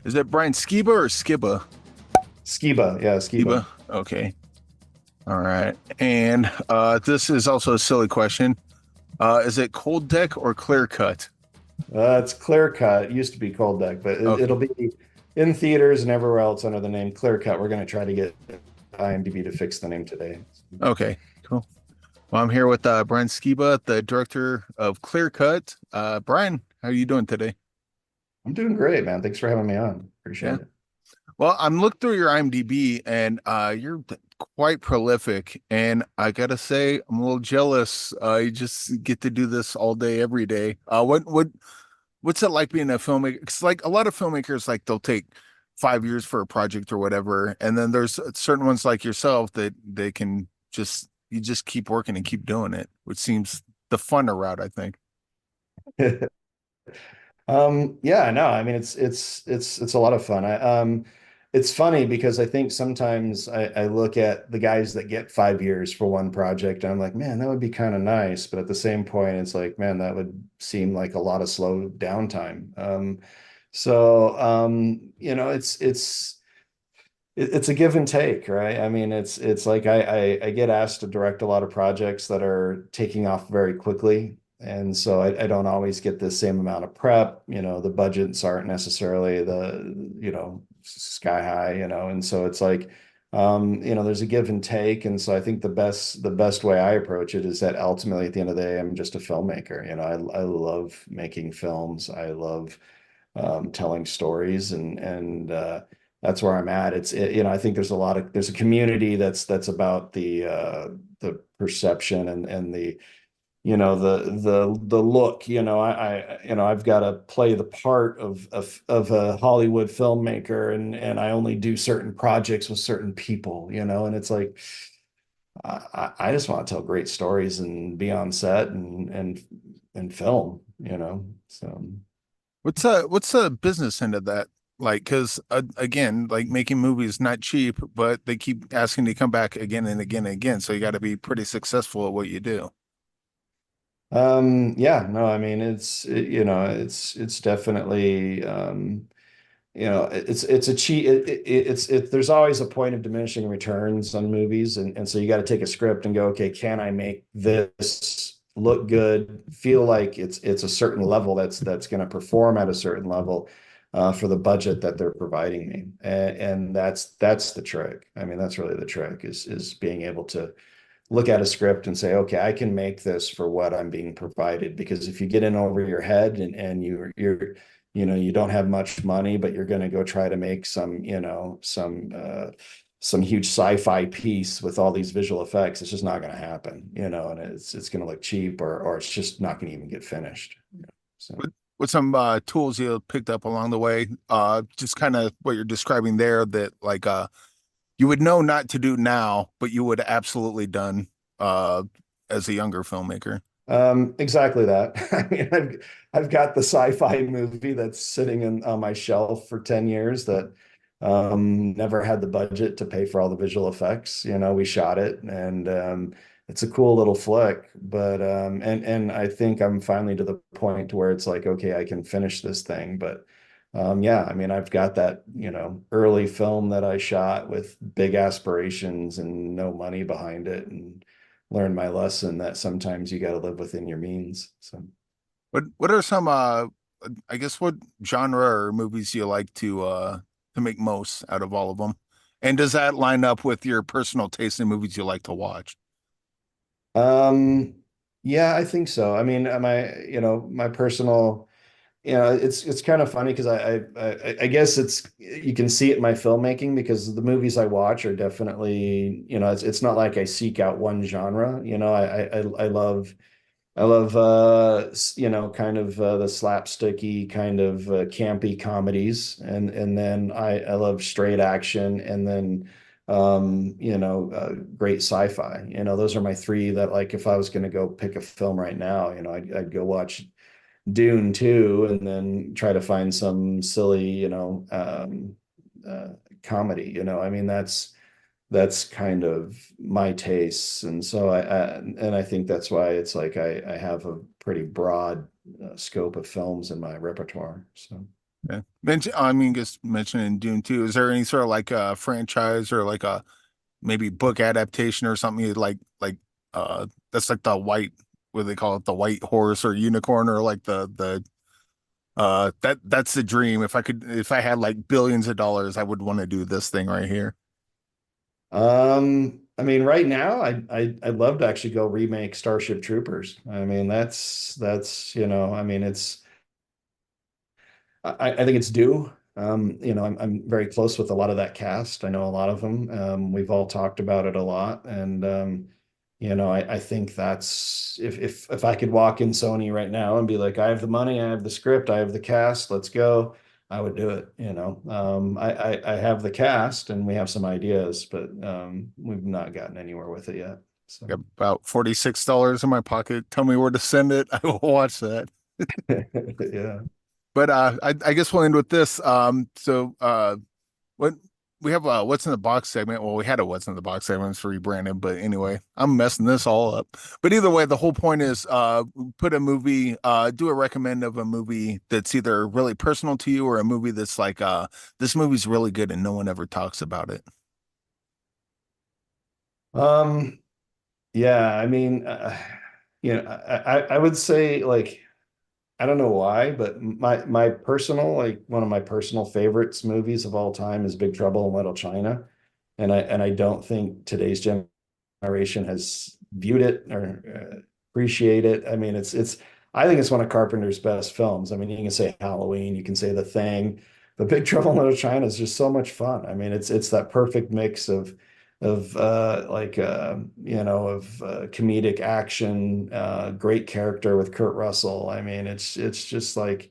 Is it Brian Skiba or Skiba? Skiba, yeah, Skiba. Skiba. Okay. All right. And this is also a silly question. Is it cold deck or clear cut? It's Clear Cut. It used to be Cold Deck, but Okay. it'll be in theaters and everywhere else under the name Clear Cut. We're going to try to get IMDb to fix the name today. Okay. Cool. Well, I'm here with Brian Skiba, the director of Clear Cut. Brian, how are you doing today? I'm doing great, man. Thanks for having me on. Yeah. Appreciate it. Well, I'm looked through your IMDb and you're quite prolific. And I gotta say, I'm a little jealous. You just get to do this all day, every day. What's it like being a filmmaker? It's like a lot of filmmakers, like they'll take 5 years for a project or whatever, and then there's certain ones like yourself that they can just you just keep working and keep doing it, which seems the funner route, I think. Yeah, no, I mean it's a lot of fun. It's funny because I think sometimes I look at the guys that get 5 years for one project and I'm like, man, that would be kind of nice. But at the same point, it's like, man, that would seem like a lot of slow downtime. It's a give and take, right? I mean, it's like I get asked to direct a lot of projects that are taking off very quickly. And so I don't always get the same amount of prep. The budgets aren't necessarily sky high, and so it's like there's a give and take. And so I think the best way I approach it is that ultimately at the end of the day, I'm just a filmmaker. I love making films. I love telling stories and that's where I'm at. I think there's a community that's about the perception and the look. I've got to play the part of a Hollywood filmmaker, and I only do certain projects with certain people, and it's like I just want to tell great stories and be on set and film, so. What's the business end of that? Like, because again, like making movies not cheap, but they keep asking to come back again and again and again. So you got to be pretty successful at what you do. Yeah, no, I mean it's definitely it's a cheat there's always a point of diminishing returns on movies, and so you got to take a script and go, okay, can I make this look good, feel like it's a certain level that's going to perform at a certain level for the budget that they're providing me, and that's the trick. I mean, that's really the trick is being able to look at a script and say, okay, I can make this for what I'm being provided. Because if you get in over your head and you don't have much money, but you're going to go try to make some huge sci-fi piece with all these visual effects, it's just not going to happen, and it's going to look cheap, or it's just not going to even get finished. So. With some tools you picked up along the way, just kind of what you're describing there, that like you would know not to do now, but you would absolutely done uh as a younger filmmaker. Exactly that. I mean, I've got the sci-fi movie that's sitting on my shelf for 10 years that never had the budget to pay for all the visual effects. We shot it, and it's a cool little flick, but and I think I'm finally to the point where it's like, okay, I can finish this thing. But yeah, I mean, I've got that, early film that I shot with big aspirations and no money behind it, and learned my lesson that sometimes you got to live within your means. So, What are some I guess what genre or movies you like to make most out of all of them? And does that line up with your personal taste in movies you like to watch? um, yeah, I think so. I mean, my personal, it's kind of funny because I guess you can see it in my filmmaking because the movies I watch are definitely, it's not like I seek out one genre. I love kind of the slapsticky kind of campy comedies, and then I love straight action, and then great sci-fi. Those are my three that, like, if I was going to go pick a film right now, I'd go watch Dune 2 and then try to find some silly, uh, comedy. I mean, that's kind of my tastes, and so I think that's why it's like I have a pretty broad scope of films in my repertoire. So. Yeah. I mean, just mentioning Dune 2, is there any sort of like a franchise or like a maybe book adaptation or something that's like the white, what do they call it, the white horse or unicorn, or like that's the dream. If I had like billions of dollars, I would want to do this thing right here. I mean, right now, I'd love to actually go remake Starship Troopers. I mean, I mean, I think it's due. I'm very close with a lot of that cast. I know a lot of them. We've all talked about it a lot, and I think that's if I could walk in Sony right now and be like, I have the money, I have the script, I have the cast, let's go. I would do it. I have the cast and we have some ideas, but we've not gotten anywhere with it yet. So Got about $46 in my pocket. Tell me where to send it. I will watch that. yeah. But I guess we'll end with this. What we have what's in the box segment. Well, we had a what's in the box segment. It's rebranded, but anyway, I'm messing this all up. But either way, the whole point is put a movie, do a recommend of a movie that's either really personal to you or a movie that's like this movie's really good and no one ever talks about it. Um, yeah, I mean, I would say like I don't know why, but my personal like one of my personal favorites movies of all time is Big Trouble in Little China, and I don't think today's generation has viewed it or appreciate it. I mean, it's I think it's one of Carpenter's best films. I mean, you can say Halloween, you can say The Thing, but Big Trouble in Little China is just so much fun. I mean, it's that perfect mix of comedic action, great character with Kurt Russell. I mean, it's just like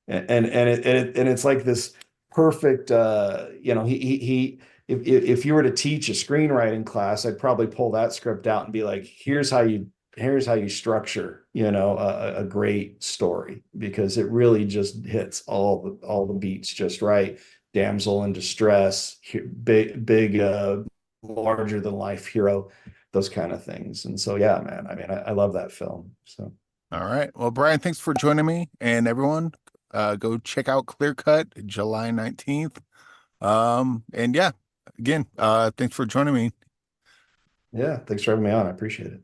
and it's like this perfect he if you were to teach a screenwriting class, I'd probably pull that script out and be like, here's how you structure, a great story because it really just hits all the beats just right. Damsel in distress, big larger than life hero, those kind of things. And so yeah, man, I mean, I love that film. So All right. Well, Brian, thanks for joining me, and everyone, go check out Clear Cut July 19th. And yeah, again, thanks for joining me. yeah, thanks for having me on. I appreciate it.